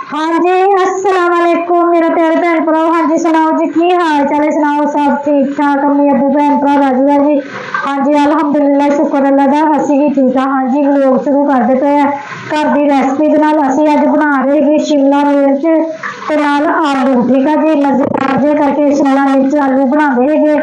हाँ जी, अस्सलाम वालेकुम मेरा प्यारे भैन भरा। हाँ जी सुनाओ जी की हाल चाल है, सुनाओ सब ठीक ठाक। अम्मी अबू भैन भरा राजी है जी। हाँ जी अलहमदुलिल्लाह शुक्र अल्लाह दा, असी भी ठीक है। हाँ जी व्लॉग शुरू कर देते हैं। घर की रेसिपी के नाल असी अज बना रहे हैं शिमला मिर्च ते नाल आलू। ठीक है जी, मजेदार जे करके शिमला मिर्च आलू बनाते है।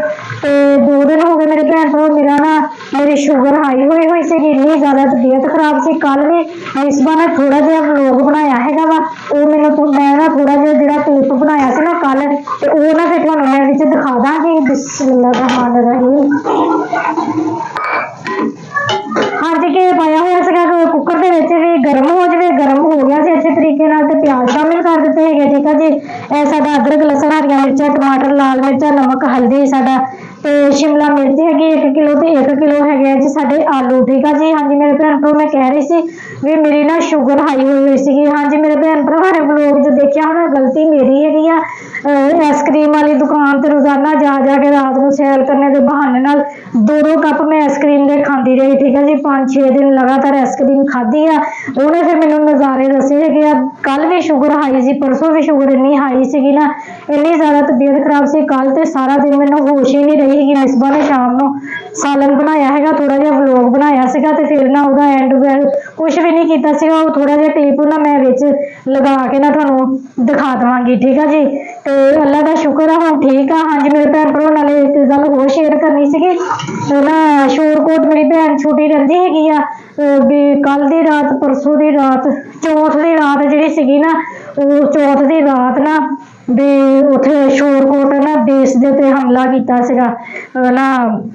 तो 2 दिन हो गए मेरे भैन भरा, मेरा ना मेरी शुगर हाई हुई सी, इन्नी ज्यादा तबीयत खराब सी। कल भी मिसबा ने थोड़ा जहा व्लॉग बनाया है वा, मैं ना थोड़ा जहा क्लिप बनाया से ना कल, तो वो ना फिर तुहानू मैं विच दिखा दांगी। बिस्मिल्लाह रहमान रहीम। हाँ जी घी पाया हुआ सीगा कुकर के विच भी गर्म हो जाए, गर्म हो गया से अच्छे तरीके नाल, ते प्याज शामिल कर दिते है। ठीक है जी, यह साडा अदरक लसन हरियां मिर्चा टमाटर लाल मिर्चा नमक हल्दी साडा ते शिमला मिर्च हैगी 1 किलो, ते 1 किलो है जी साडे आलू। ठीक है जी। हाँ जी मेरे भैन भरा मैं कह रही सी भी मेरी ना शुगर हाई हुई सी। हाँ जी मेरे भैन भरा ने व्लॉग जो देखा होना, गलती मेरी हैगी आ। आइसक्रीम वाली दुकान ते रोजाना जा जाके रात को सैर करने के बहाने नाल 2-2 कप मैं आइसक्रीम के खाती रही। ठीक है जी, 5-6 दिन लगातार आइसक्रीम खाधी आ। उन्हें फिर मैंने नज़ारे दसे है। कल भी शुगर हाई सी, परसों भी शुगर इन्नी हाई सी ना, इन्नी ज्यादा तबीयत खराब सी। कल तो सारा दिन मैंने होश ही नहीं रही है। मिसबा ने शाम को सालन बनाया है, थोड़ा जहा व्लॉग बनाया सीगा, ते फिर ना वह एंड कुछ भी नहीं किया सीगा। वो थोड़ा जहा क्लिप ना मैं विच लगा के ना थानू दिखा देवांगी। ठीक है जी, तो अल्लाह का शुक्र है हम ठीक है। हाँ जी मेरे भैन भरा नाले एक गल होर शेयर करनी सी, ना शोरकोट मेरी भैन छोटी रहिंदी हैगी आ भी कल दी रात परसों दी रात चौथ दी रात जिहड़ी सीगी ना, वो चौथ दी रात ना भी उत्थे शोरकोट ना देश दे ते हमला कीता सीगा ना।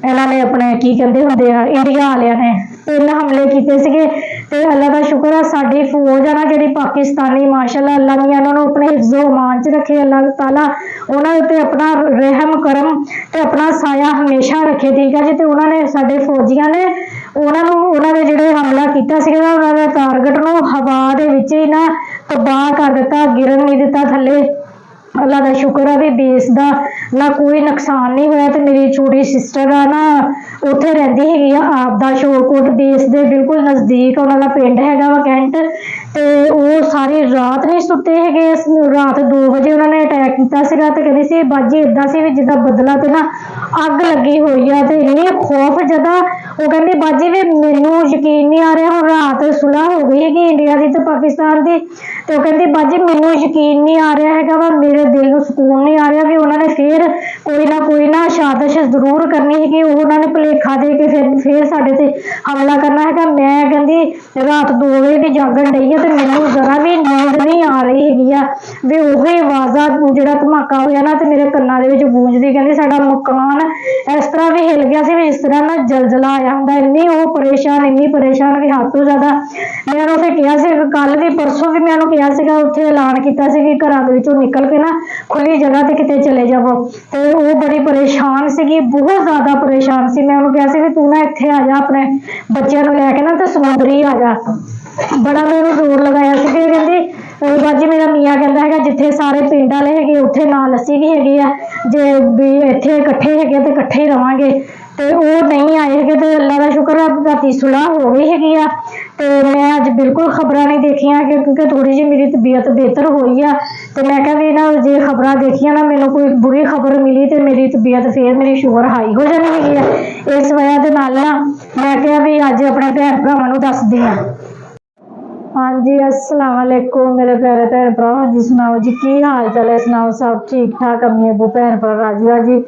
इन्हां ने अपने की कहंदे हुंदे आ इंडिया वालियां ने 3 हमले कीते सीगे। ते अल्लाह का शुक्र है साडी फौज है ना जिहड़ी पाकिस्तानी, माशाअल्लाह अल्लाह मियां उन्हां नूं अपने हिफ्ज़ो अमान च रखे। अल्लाह ताला उन्हां दे अपना रहम करम ते अपना साया हमेशा रखे। ठीक है जी, ते उन्होंने साडे फौजियां ने उन्होंने जिहड़े हमला कीता सीगा उन्हां दे टारगेट नूं हवा दे विच ही ना तबाह कर दिता, गिरन नहीं दिता थल्ले। अल्लाह का शुक्र है भी बेस का ना कोई नुकसान नहीं होया। तो मेरी छोटी सिस्टर है ना उत्थे रहिंदी हैगी आ आपदा शोरकोट बेस दे बिल्कुल नज़दीक उन्हां दा पिंड हैगा वा कैंट। ते वो सारी रात नहीं सुते हैगे। रात 2 बजे उन्होंने अटैक किया सीगा, ते कहंदी सी बाजी इदां सी भी जिद्दां बदला ते ना अग लगी हुई है। ते इन्नी खौफ जदा वो कहंदी बाजी भी मैनू यकीन नहीं आ रहा, हुण रात सुलह हो गई हैगी इंडिया की ते पाकिस्तान की, ते वो कहंदी बाजी मैनू यकीन नहीं आ रहा हैगा वा, मेरे दिल नूं सुकून नहीं आ रहा भी उन्होंने फिर कोई ना साजिश जरूर करनी है कि उन्होंने भुलेखा दे के फिर साडे ते हमला करना है। मैं कहंदी रात 2 बजे की जागण रही है, तो मैनू जरा भी नींद नहीं आ रही हैगी आ भी उही आवाज़ा जिहड़ा धमाका होया ना, ते मेरे कन्नां दे विच गूंजदी। कहंदी साडा मकान इस तरह भी हिल गया सी भी इस तरह ना जलजला आया हुंदा। इन्नी परेशान भी हद तो ज़्यादा। मैं उन्होंने फिर कहा सी कल भी परसों भी मैं उन्होंने कहा सीगा उत्थे ऐलान किया सी कि घरां दे विचों निकल के ना खुली जगह ते किते चले जावो। तो वो बड़ी परेशान सी, बहुत ज़्यादा परेशान सी। मैं उन्होंने कहा सी भी तू ना इत्थे आ जा अपने बच्चों को लैके ना, तो समुंदरी आ जा। बड़ा मैं उन्होंने जोर लगाया सी। फिर कहंदी बाजी मेरा मियाँ कहंदा हैगा जिथे सारे पिंड वाले हैगे उत्थे नाल असीं भी हैगे आ, जे भी इत्थे इकट्ठे हैगे ते इकट्ठे ही रवांगे। तो वो नहीं आए है। तो अल्लाह का शुक्र है राती सुलह हो गई हैगी आ। तो मैं अज बिल्कुल खबरां नहीं देखियां क्योंकि थोड़ी जी मेरी तबीयत बेहतर हुई आ। तो मैं क्या भी ना जे खबरां देखियां ना मैनू कोई बुरी खबर मिली तो मेरी तबीयत फिर मेरी शुगर हाई हो जानी हैगी आ। इस वजह के नाल ना मैं क्या भी अज अपने भैन भरावां नूं दसदी आ। हाँ जी अस्सलाम वालेकुम मेरे प्यारे भैन भरा। हाँ जी सुनाओ जी की हाल चाल है, सुनाओ सब ठीक ठाक। अम्मी अबू भैन भरा राजी है जी।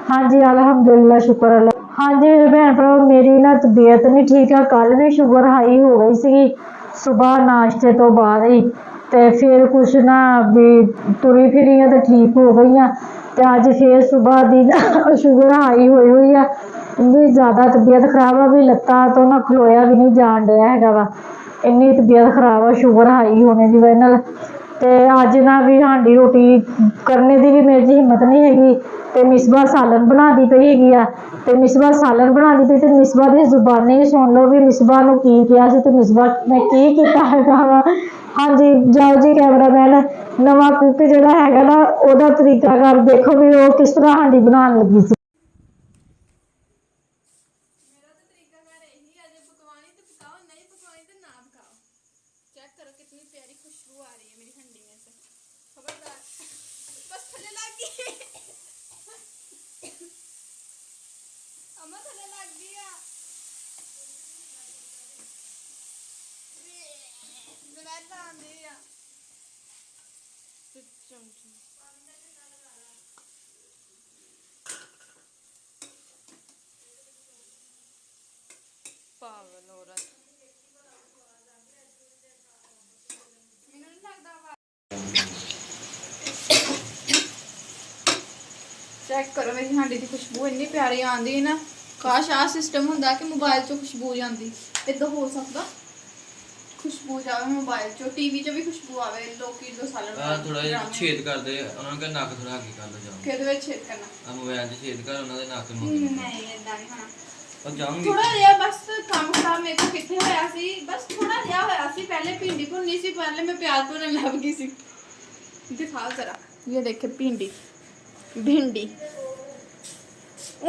हाँ जी अलहमदुलिल्लाह शुक्र अल्लाह। हाँ जी मेरे भैन भरा मेरी ना तबीयत नहीं ठीक है। कल भी शुगर हाई हो गई सी सुबह नाश्ते तो बाद ही, तो फिर कुछ ना भी तुरी फिरी तो ठीक हो गई हाँ। तो अज फिर सुबह की शुगर हाई हुई है। इन्नी ज़्यादा तबीयत खराब है भी लत्तां तो ना खलोया भी नहीं जान दिया हैगा वा, इन्नी तबीयत खराब है शुगर हाई होने की वजह नाल। ते अज ना भी हांडी रोटी करने की भी मेरे च हिम्मत नहीं हैगी। तो मिसबा सालन बनाती पई हैगी आ, ते मिसबा सालन बनाती पई, ते मिसबा दी जुबानी सुन लो भी मिसबा नूं की किहा सी ते मिसबा ने की कीता हैगा वा। हाँ जी जाओ जी कैमरामैन नवां कुक जिहड़ा हैगा ना ओहदा तरीकाकार देखो भी वो किस तरह हांडी बनाउण लगी सी। मेरा तो तरीका कार यही है, जो पकवानी तो पकाओ, नहीं पकवानी तो ना पकाओ। चेक करो कितनी प्यारी खुशबू आ रही है मेरी हंडी में से। खबरदार, बस थले लग गई। अम्मा थले लग गया। स्मेल आंदी है। पागल औरत। मैनू नहीं लगता चेक करो मेरी हांडी की खुशबू इन्नी प्यारी आंदी है ना। काश आ सिस्टम होंदा कि मोबाइल चो खुशबू जांदी। इदां हो सकदा खुशबू जावे मोबाइल चो, टीवी चो भी खुशबू आवे। लोकी जो सालन थोड़ा जिहा छेद कर दे उन्होंने कहा नक थोड़ा आगे कर लो जाओ। किहदे विच छेद करना? मोबाइल 'ਚ छेद कर उन्होंने नक ਨੂੰ नहीं इदां नहीं होना। और जाऊंगी थोड़ा जिहा बस काम खराब मेरे को किथे होया सी। बस थोड़ा जिहा होया सी। पहले भिंडी भुननी सी, पहले मैं प्याज भुनने लग गई सी। दिखाओ जरा, ये देखे भिंडी भिंडी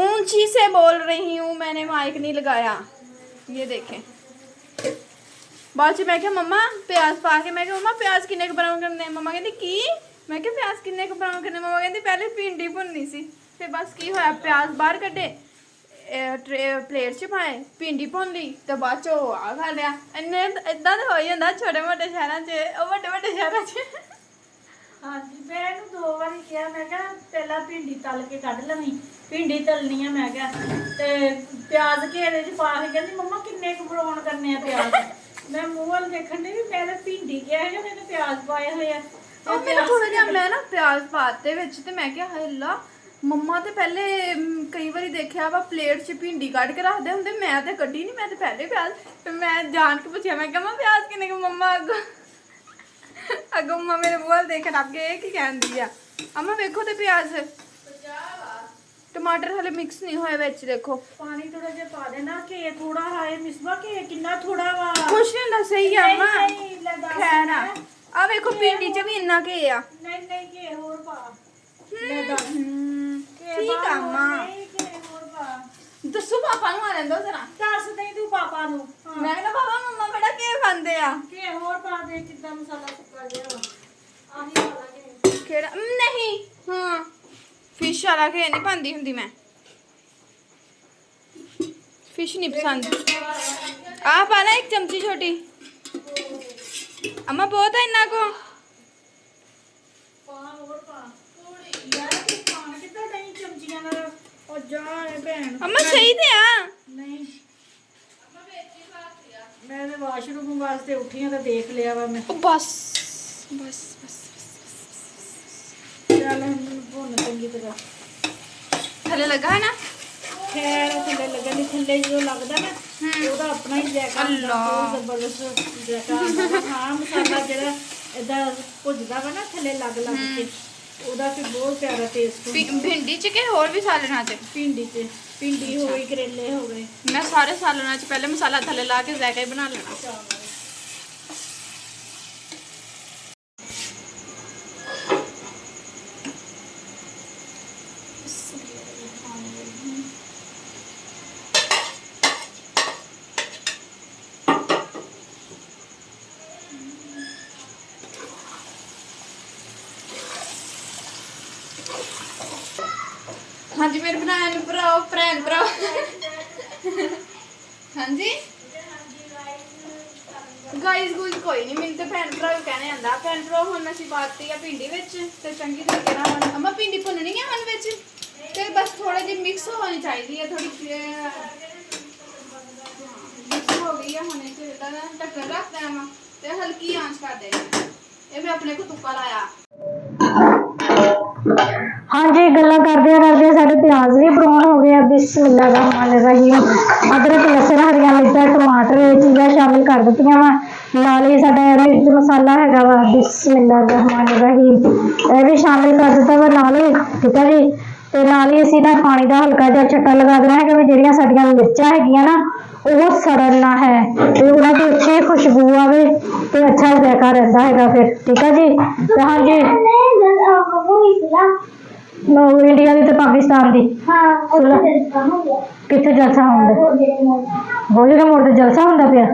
ऊंची से बोल रही हूँ, मैंने माइक नहीं लगाया। ये देखें बाद मैं क्या मम्मा प्याज पा के, मैं क्या मम्मा प्याज किन्ने को ब्राउन करने? मम्मा कहती की मैं क्या प्याज किन्ने को ब्राउन करने? मम्मा कहती पहले भिंडी भुननी सी। फिर बस की होया प्याज बाहर कड्डे, प्लेट च पाए, भिंडी भुन ली तो बाद चो आ खा लिया। इन्ने इदां तो हो ही जांदा छोटे मोटे शहरां च, ਵੱਡੇ ਵੱਡੇ शहरां च। हाँ जी, मैं इहनूं 2 वारी किहा, मैं कहा पहला भिंडी तल के कढ लवीं, भिंडी तलनी है। मैं कहा ते प्याज घेरे च पा के कहंदी मम्मा किन्ने क ब्राउन करने आ प्याज? मैं मूंह वाल देखण दी भी पहले भिंडी किहा है कि मैंने प्याज पाए होए आ। और मैंने थोड़ा जिहा मैं ना प्याज पाते विच ते मैं क्या हाय अल्लाह मम्मा ते पहले कई बारी देखिया वा प्लेट च भिंडी कढ के रखदे हुंदे। मैं ते कड्डी नहीं, मैं ते पहले प्याज। फिर मैं जान के पूछया, मैं कहा प्याज किन्ने को? मम्मा अगो मम्मा मेरे मुंह देख रब के की कहंदी आ। अम्मा देखो ते प्याज टमाटर हले मिक्स नहीं होए विच। देखो पानी थोड़ा जिहा पा देना, घे थोड़ा हाए मिसबा के किन्ना थोड़ा वा कुछ नहीं ला सही है अम्मा। नहीं ले दस खैर आ देखो भिंडी च भी इन्ना घे आ। नहीं नहीं घे होर पा ले दस ठीक आ अम्मा। नहीं घे होर पा दसो पापा नु आ लेंदो जरा। दस नहीं तू पापा नु। मैं कहना पापा मम्मा बड़ा घे खांदे आ। घे होर पा दे कितना मसाला सुक्का जिहा वा आही वाला घे केड़ा नहीं हां फिश वाला घे नहीं पांदी हुंदी मैं। फिश नहीं पसंद। आ पाना एक चमची छोटी। अम्मा बहुत है इन्ना को। पा होर पा थोड़ी यार तू पान कितना नहीं चमचियां नाल ओ जा भैन। अम्मा सही ते आ। नहीं मैं तो वाशरूम वास्ते उठी हां तो देख लिया वा मैं। ओ बस बस बस चल हम भुन चंगी तरह। थले लगा है ना? खैर थले लगन नहीं, थले जो लगदा ना ਉਹਦਾ ਆਪਣਾ ਹੀ ਜਾਇਕਾ ਹੁੰਦਾ, ਬਹੁਤ ਜ਼ਬਰਦਸਤ ਜਾਇਕਾ ਆਉਂਦਾ ਵਾ। ਹਾਂ ਮਸਾਲਾ ਜਿਹੜਾ ਇਦਾਂ ਭੁੱਜਦਾ ਵਾ ਨਾ ਥੱਲੇ ਲੱਗ ਲੱਗ ਕੇ, ਉਹਦਾ ਫਿਰ ਬਹੁਤ ਪਿਆਰਾ ਟੇਸਟ ਹੁੰਦਾ। भिंडी च के होर भी सालना च? भिंडी च भिंडी हो गई, करेले हो गए। मैं सारे सालना च पहले मसाला थले ला के जायका ही बना लेना। हाँ जी मेरे भैन भराओ हाँ जी गाइस गुइस कोई नहीं, मेरे तो भैन भरा कहने आंदा। भैन भरा हुण असीं पाती है भिंडी विच ते चंगी तरीके नाल हुण अम्मा भिंडी भुननी है हुण विच ते बस थोड़ी जी मिक्स होनी चाहिए है। थोड़ी मिक्स हो गई है हुण इसे ढक्कन रख देना ते हल्की आंच कर देनी। ये मैं अपने को तुक्का लाया। हाँ जी गल्लां करदे करदे साडे प्याज भी ब्राउन हो गए। बिस्मिल्लाहिर्रहमानिर्रहीम। अदरक लहसुन हरियां मिर्चां टमाटर ये चीज़ां शामिल कर दित्तियां वा। नाल ही साडा मिर्च मसाला हैगा वा बिस्मिल्लाहिर्रहमानिर्रहीम ये भी शामिल कर दित्ता वा नाल ही। ठीक है जी ते नाल ही असीं ना पानी दा हल्का जिहा छट्टा लगा देना है कि ਜਿਹੜੀਆਂ ਸਾਡੀਆਂ ਮਿਰਚਾਂ ਹੈਗੀਆਂ ਨਾ ਉਹ सड़न ना है ਤੇ ਉਹਨਾਂ ਦੀ अच्छी खुशबू आवे ਤੇ अच्छा जायका रहता हैगा फिर। ठीक है जी ते हाँ जी इंडिया दी ते पाकिस्तान दी कित्थे जलसा होंदा? भोज के मोड़ ते जलसा होंदा पिया।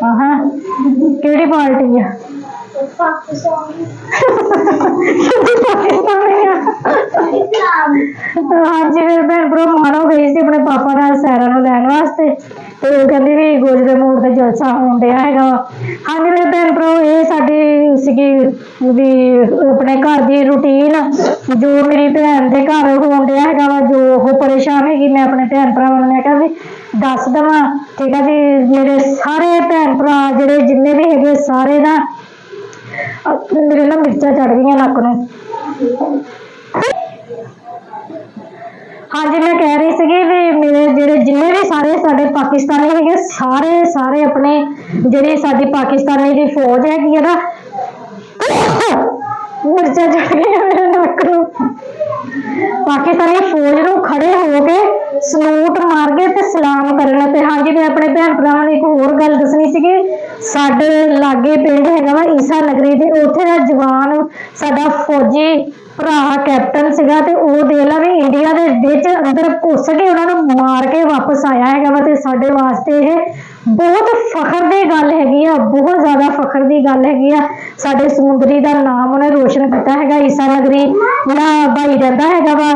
ਹਾਂ ਕਿਹੜੀ ਪਾਰਟੀ ਆ? ਹਾਂਜੀ ਮੇਰੇ ਭੈਣ ਭਰਾ ਮਾਣੋ ਗਈ ਸੀ ਆਪਣੇ ਪਾਪਾ ਨਾਲ ਸੈਰਾਂ ਨੂੰ ਲੈਣ ਵਾਸਤੇ ਤੇ ਉਹ ਕਹਿੰਦੀ ਵੀ ਗੋਜਰੇ ਮੋੜ ਤੇ ਜਲਸਾ ਹੋਣ ਡਿਆ ਹੈਗਾ ਵਾ। ਹਾਂਜੀ ਮੇਰੇ ਭੈਣ ਭਰਾ ਇਹ ਸਾਡੀ ਸੀਗੀ ਵੀ ਆਪਣੇ ਘਰ ਦੀ ਰੂਟੀਨ ਜੋ ਮੇਰੀ ਭੈਣ ਦੇ ਘਰ ਹੋਣ ਡਿਆ ਹੈਗਾ ਵਾ, ਜੋ ਉਹ ਪਰੇਸ਼ਾਨ ਹੈਗੀ ਮੈਂ ਆਪਣੇ ਭੈਣ ਭਰਾਵਾਂ ਨੂੰ ਮੈਂ ਕਿਹਾ ਵੀ ਦੱਸ ਦੇਵਾਂ। ਠੀਕ ਆ ਜੀ, ਮੇਰੇ ਸਾਰੇ ਭੈਣ ਭਰਾ ਜਿਹੜੇ ਜਿੰਨੇ ਵੀ ਹੈਗੇ ਸਾਰੇ ਨਾ ਮੇਰੇ ਨਾ ਮਿਰਚਾਂ ਚੜ ਗਈਆਂ ਨੱਕ ਨੂੰ। ਹਾਂਜੀ ਮੈਂ ਕਹਿ ਰਹੀ ਸੀਗੀ ਵੀ ਮੇਰੇ ਜਿਹੜੇ ਜਿੰਨੇ ਵੀ ਸਾਰੇ ਸਾਡੇ ਪਾਕਿਸਤਾਨੀ ਹੈਗੇ ਸਾਰੇ ਆਪਣੇ ਜਿਹੜੀ ਸਾਡੀ ਪਾਕਿਸਤਾਨੀ ਦੀ ਫੌਜ ਹੈਗੀ ਆ ਨਾ ਮਿਰਚਾਂ ਚੜ ਗਈਆਂ ਮੇਰੇ ਨੱਕ ਨੂੰ। ਪਾਕਿਸਤਾਨੀ ਫੌਜ ਨੂੰ ਖੜੇ ਹੋ ਕੇ ਸਲੂਟ ਮਾਰ ਕੇ ਤੇ ਸਲਾਮ ਕਰਨਾ। ਤੇ ਹਾਂਜੀ ਮੈਂ ਆਪਣੇ ਭੈਣ ਭਰਾਵਾਂ ਨੂੰ ਇੱਕ ਹੋਰ ਗੱਲ ਦੱਸਣੀ ਸੀਗੀ, ਸਾਡੇ ਲਾਗੇ ਪਿੰਡ ਹੈਗਾ ਵਾ ਈਸਾ ਨਗਰੀ ਤੇ ਉੱਥੇ ਦਾ ਜਵਾਨ ਸਾਡਾ ਫੌਜੀ ਭਰਾ ਕੈਪਟਨ ਸੀਗਾ ਤੇ ਉਹ ਦੇਖ ਲਾ ਵੀ ਇੰਡੀਆ ਦੇ ਵਿੱਚ ਅੰਦਰ ਘੁੱਸ ਕੇ ਉਹਨਾਂ ਨੂੰ ਮਾਰ ਕੇ ਵਾਪਸ ਆਇਆ ਹੈਗਾ ਵਾ। ਤੇ ਸਾਡੇ ਵਾਸਤੇ ਇਹ ਬਹੁਤ ਫਖਰ ਦੀ ਗੱਲ ਹੈਗੀ ਆ, ਬਹੁਤ ਜ਼ਿਆਦਾ ਫਖਰ ਦੀ ਗੱਲ ਹੈਗੀ ਆ। ਸਾਡੇ ਸਮੁੰਦਰੀ ਦਾ ਨਾਮ ਉਹਨੇ ਰੋਸ਼ਨ ਕੀਤਾ ਹੈਗਾ। ਈਸਾ ਨਗਰੀ ਨਾ ਭਾਈ ਰਹਿੰਦਾ ਹੈਗਾ ਵਾ,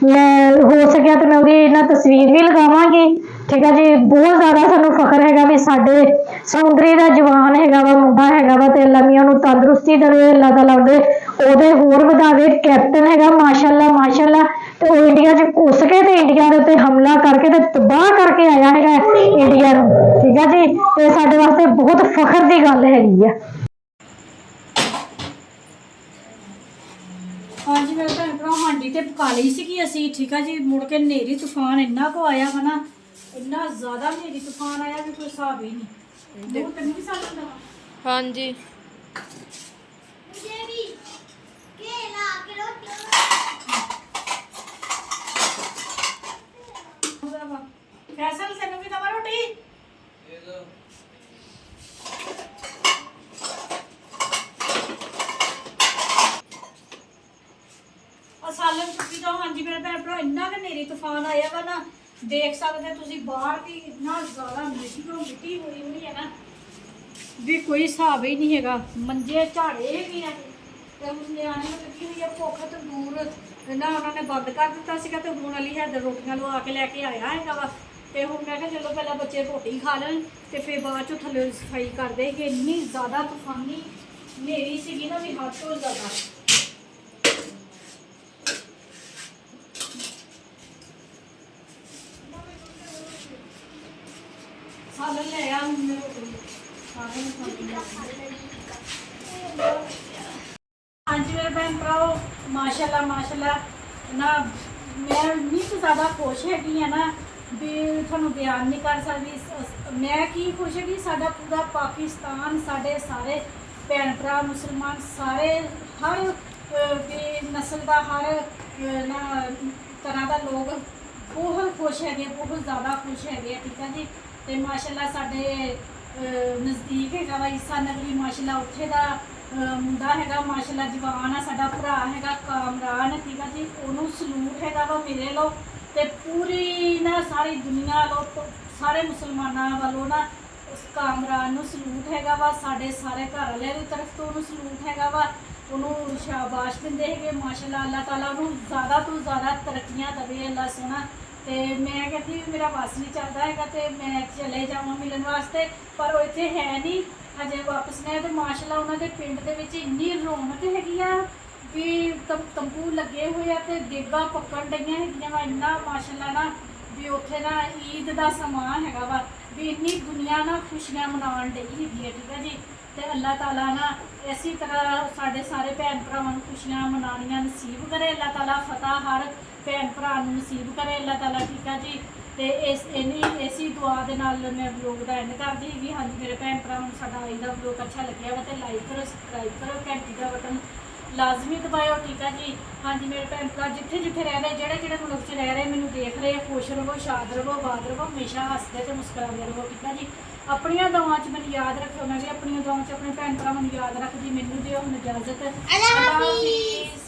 ਮੈਂ ਹੋ ਸਕਿਆ ਤੇ ਮੈਂ ਉਹਦੀ ਨਾ ਤਸਵੀਰ ਵੀ ਲਗਾਵਾਂਗੀ। ਠੀਕ ਆ ਜੀ, ਬਹੁਤ ਜ਼ਿਆਦਾ ਸਾਨੂੰ ਫਖਰ ਹੈਗਾ ਵੀ ਸਾਡੇ ਸਮੁੰਦਰੀ ਦਾ ਜਵਾਨ ਹੈਗਾ ਵਾ, ਮੁੰਡਾ ਹੈਗਾ ਵਾ ਤੇ ਅੱਲਾ ਮੀਆਂ ਨੂੰ ਤੰਦਰੁਸਤੀ ਦੇਵੇ, ਅੱਲਾ ਤਾਲਾ ਉਹਦੇ ਹੋਰ ਵਧਾਵੇ। ਕੈਪਟਨ ਹੈਗਾ ਮਾਸ਼ਾਅੱਲਾ ਤੇ ਉਹ ਇੰਡੀਆ 'ਚ ਘੁੱਸ ਕੇ ਤੇ ਇੰਡੀਆ ਦੇ ਉੱਤੇ ਹਮਲਾ ਕਰਕੇ ਤੇ ਤਬਾਹ ਕਰਕੇ ਆਇਆ ਹੈਗਾ ਇੰਡੀਆ ਨੂੰ। ਠੀਕ ਆ ਜੀ, ਤੇ ਸਾਡੇ ਵਾਸਤੇ ਬਹੁਤ ਫਖਰ ਦੀ ਗੱਲ ਹੈਗੀ ਆ। ਹਾਂਜੀ ਮੇਰੇ ਭੈਣ ਭਰਾ ਹਾਂਡੀ ਤੇ ਪਕਾ ਲਈ ਸੀਗੀ ਅਸੀਂ। ਠੀਕ ਆ ਜੀ, ਮੁੜ ਕੇ ਹਨੇਰੀ ਤੂਫਾਨ ਇੰਨਾ ਕੁ ਆਇਆ ਵਾ ਨਾ, ਇੰਨਾ ਜ਼ਿਆਦਾ ਹਨੇਰੀ ਤੂਫਾਨ ਆਇਆ ਵੀ ਕੋਈ ਹਿਸਾਬ ਹੀ ਨਹੀਂ। ਉਹ ਤੈਨੂੰ ਵੀ ਸਾਲ ਦਾ ਹਾਂਜੀ ਫੈਸਲ ਤੈਨੂੰ ਵੀ ਦਵਾ ਰੋਟੀ। ਸਾਲਨ ਚੁੱਕੀ ਤੋਂ ਹਾਂਜੀ ਮੇਰੇ ਭੈਣ ਭਰਾ ਇੰਨਾ ਕਿ ਹਨੇਰੀ ਤੂਫਾਨ ਆਇਆ ਵਾ ਨਾ, ਦੇਖ ਸਕਦੇ ਤੁਸੀਂ ਬਾਹਰ ਦੀ ਇੰਨਾ ਜ਼ਿਆਦਾ ਮਿੱਟੀ ਹੋਈ ਹੈ ਨਾ ਵੀ ਕੋਈ ਹਿਸਾਬ ਹੀ ਨਹੀਂ ਹੈਗਾ। ਮੰਜੇ ਝਾੜੇ ਵੀ ਆ ਤੇ ਉਸ ਨਿਆਣੇ ਨੂੰ ਲੱਗੀ ਹੋਈ ਆ ਭੁੱਖ ਤੇ ਦੂਰ ਨਾ ਉਹਨਾਂ ਨੇ ਬੰਦ ਕਰ ਦਿੱਤਾ ਸੀਗਾ ਤੇ ਹੁਣ ਅਲੀ ਹੈਦਰ ਰੋਟੀਆਂ ਲਵਾ ਕੇ ਲੈ ਕੇ ਆਇਆ ਹੈਗਾ ਵਾ। ਤੇ ਹੁਣ ਮੈਂ ਕਿਹਾ ਚਲੋ ਪਹਿਲਾਂ ਬੱਚੇ ਰੋਟੀ ਖਾ ਲੈਣ ਤੇ ਫਿਰ ਬਾਅਦ ਚੋਂ ਥੱਲੇ ਸਫਾਈ ਕਰਦੇ ਕਿ ਇੰਨੀ ਜ਼ਿਆਦਾ ਤੂਫਾਨੀ ਹਨੇਰੀ ਸੀਗੀ ਨਾ ਵੀ ਹੱਦ ਤੋਂ ਜ਼ਿਆਦਾ। ਸਾਲਨ ਲੈ ਆ ਹੁਣ ਮੈਂ ਰੋਟੀ ਹਾਂਜੀ ਮੇਰੇ ਭੈਣ ਭਰਾਓ ਮਾਸ਼ਾਅੱਲਾ ਨਾ ਮੈਂ ਇੰਨੀ ਕੁ ਜ਼ਿਆਦਾ ਖੁਸ਼ ਹੈਗੀ ਆ ਨਾ ਵੀ ਤੁਹਾਨੂੰ ਬਿਆਨ ਨਹੀਂ ਕਰ ਸਕਦੀ। ਮੈਂ ਕੀ ਖੁਸ਼ ਹੈਗੀ, ਸਾਡਾ ਪੂਰਾ ਪਾਕਿਸਤਾਨ, ਸਾਡੇ ਸਾਰੇ ਭੈਣ ਭਰਾ ਮੁਸਲਮਾਨ ਸਾਰੇ ਹਰ ਵੀ ਨਸਲ ਦਾ ਹਰ ਨਾ ਤਰ੍ਹਾਂ ਦਾ ਲੋਕ ਬਹੁਤ ਖੁਸ਼ ਹੈਗੇ, ਬਹੁਤ ਜ਼ਿਆਦਾ ਖੁਸ਼ ਹੈਗੇ। ਠੀਕ ਹੈ ਜੀ, ਤੇ ਮਾਸ਼ਾਅੱਲਾ ਸਾਡੇ ਨਜ਼ਦੀਕ ਹੈਗਾ ਵਾ ਈਸਾ ਨਗਰੀ, ਮਾਸ਼ਾਅੱਲਾ ਉੱਥੇ ਦਾ ਮੁੰਡਾ ਹੈਗਾ ਮਾਸ਼ਾਅੱਲਾ ਜਵਾਨ ਆ, ਸਾਡਾ ਭਰਾ ਹੈਗਾ ਕਾਮਰਾਨ। ਠੀਕ ਆ ਜੀ, ਉਹਨੂੰ ਸਲੂਟ ਹੈਗਾ ਵਾ ਮੇਰੇ ਲੋ ਤੇ ਪੂਰੀ ਨਾ ਸਾਰੀ ਦੁਨੀਆ ਲੋ, ਸਾਰੇ ਮੁਸਲਮਾਨਾਂ ਵੱਲੋਂ ਨਾ ਉਸ ਕਾਮਰਾਨ ਨੂੰ ਸਲੂਟ ਹੈਗਾ ਵਾ। ਸਾਡੇ ਸਾਰੇ ਘਰ ਵਾਲਿਆਂ ਦੀ ਤਰਫ ਤੋਂ ਉਹਨੂੰ ਸਲੂਟ ਹੈਗਾ ਵਾ, ਉਹਨੂੰ ਸ਼ਾਬਾਸ਼ ਦਿੰਦੇ ਹੈਗੇ ਮਾਸ਼ਾਅੱਲਾ। ਅੱਲਾਹ ਤਾਲਾ ਉਹਨੂੰ ਜ਼ਿਆਦਾ ਤੋਂ ਜ਼ਿਆਦਾ ਤਰੱਕੀਆਂ ਦੇਵੇ ਅੱਲਾਹ ਸੋਹਣਾ। ਤੇ ਮੈਂ ਕਹਿੰਦੀ ਮੇਰਾ ਵੱਸ ਨਹੀਂ ਚੱਲਦਾ ਹੈਗਾ ਤੇ ਮੈਂ ਚਲੇ ਜਾਵਾਂ ਮਿਲਣ ਵਾਸਤੇ, ਪਰ ਉਹ ਇੱਥੇ ਹੈ ਨਹੀਂ ਅਜੇ ਵਾਪਸ ਨੇ। ਤੇ ਮਾਸ਼ਾਅੱਲਾ ਉਹਨਾਂ ਦੇ ਪਿੰਡ ਦੇ ਵਿੱਚ ਇੰਨੀ ਰੌਣਕ ਹੈਗੀ ਆ ਵੀ ਤੰਬੂ ਲੱਗੇ ਹੋਏ ਆ ਤੇ ਦੇਗਾ ਪੱਕਣ ਡਈਆਂ ਹੈਗੀਆਂ ਵਾ। ਇੰਨਾ ਮਾਸ਼ਾਅੱਲਾ ਨਾ ਵੀ ਉੱਥੇ ਨਾ ਈਦ ਦਾ ਸਮਾਂ ਹੈਗਾ ਵਾ ਵੀ ਇੰਨੀ ਦੁਨੀਆ ਨਾ ਖੁਸ਼ੀਆਂ ਮਨਾਉਣ ਡਈ ਹੈਗੀ ਹੈ। ਠੀਕ ਹੈ ਜੀ, ਤੇ ਅੱਲਾਹ ਤਾਲਾ ਨਾ ਇਸੇ ਤਰ੍ਹਾਂ ਸਾਡੇ ਸਾਰੇ ਭੈਣ ਭਰਾਵਾਂ ਨੂੰ ਖੁਸ਼ੀਆਂ ਮਨਾਉਣੀਆਂ ਨਸੀਬ ਕਰੇ। ਅੱਲਾਹ ਤਾਲਾ ਫਤਿਹ ਹਰ ਭੈਣ ਭਰਾ ਨੂੰ ਨਸੀਬ ਕਰੇ ਅੱਲਾਹ ਤਾਲਾ। ਠੀਕ ਆ ਜੀ, ਤੇ ਇसी ਦੁਆ ਦੇ ਨਾਲ ਮੈਂ ਵਲੋਗ ਦਾ ਐਂਡ ਕਰਦੀ ਹੈਗੀ। ਹਾਂਜੀ ਮੇਰੇ ਭੈਣ ਭਰਾਵਾਂ ਨੂੰ ਸਾਡਾ ਅੱਜ ਦਾ ਵਲੋਗ ਅੱਛਾ ਲੱਗਿਆ ਵਾ ਤੇ ਲਾਈਕ ਕਰੋ, ਸਬਸਕ੍ਰਾਈਬ ਕਰੋ, ਘੰਟੀ ਦਾ ਬਟਨ ਲਾਜ਼ਮੀ ਦਬਾਇਓ। ਠੀਕ ਆ ਜੀ, ਹਾਂਜੀ ਮੇਰੇ ਭੈਣ ਭਰਾ ਜਿੱਥੇ ਜਿੱਥੇ ਰਹਿ ਰਹੇ, ਜਿਹੜੇ ਮੁਲਕ 'ਚ ਰਹਿ ਰਹੇ, ਮੈਨੂੰ ਦੇਖ ਰਹੇ, ਖੁਸ਼ ਰਹੋ, ਸ਼ਾਦ ਰਹੋ, ਆਬਾਦ ਰਹੋ, ਹਮੇਸ਼ਾ ਹੱਸਦੇ ਤੇ ਮੁਸਕਰਾਉਂਦੇ ਰਹੋ। ਠੀਕ ਆ ਜੀ, ਆਪਣੀਆਂ ਦੁਆਵਾਂ 'ਚ ਮੈਨੂੰ ਯਾਦ ਰੱਖਿਓ, ਮੈਂ ਵੀ ਆਪਣੀਆਂ ਦੁਆਵਾਂ 'ਚ ਆਪਣੇ ਭੈਣ ਭਰਾਵਾਂ ਨੂੰ ਯਾਦ ਰੱਖਦੀ। ਮੈਨੂੰ ਦਿਓ ਹੁਣ ਇਜਾਜ਼ਤ। ਅੱਲਾਹ ਹਾਫਿਜ਼।